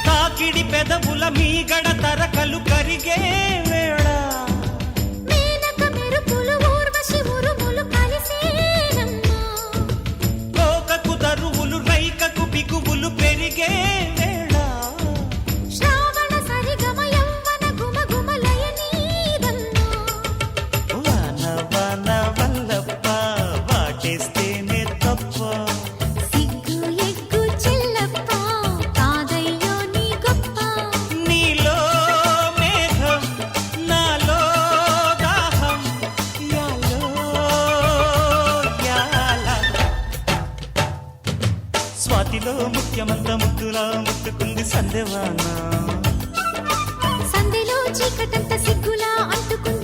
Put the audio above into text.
తాకిడి పెదవుల మీగడ తరకలు కరిగే వేళ మేనక మెరుపులు ఊర్వశి ఉరుములు కలిసేనమ్మా కోకకు దరువులు రైకకు బిగువులు పెరిగే వేళ శ్రావణ సరిగమ యవ్వన గుమ గుమలయ నీదన్నా వాన వాన వల్లప్ప వాటేస్తేనే తప్ప సిగ్గు ఎగ్గు చెల్లప్ప కాదయ్యో నీ గొప్ప నీలో మేఘం నాలో దాహం యాలో యాల స్వాతిలో ముఖ్యమంత ముద్దులా ముట్టుకుంది సందెవాన సంధిలో చీకటంత సిగ్గులా అంటుకుంది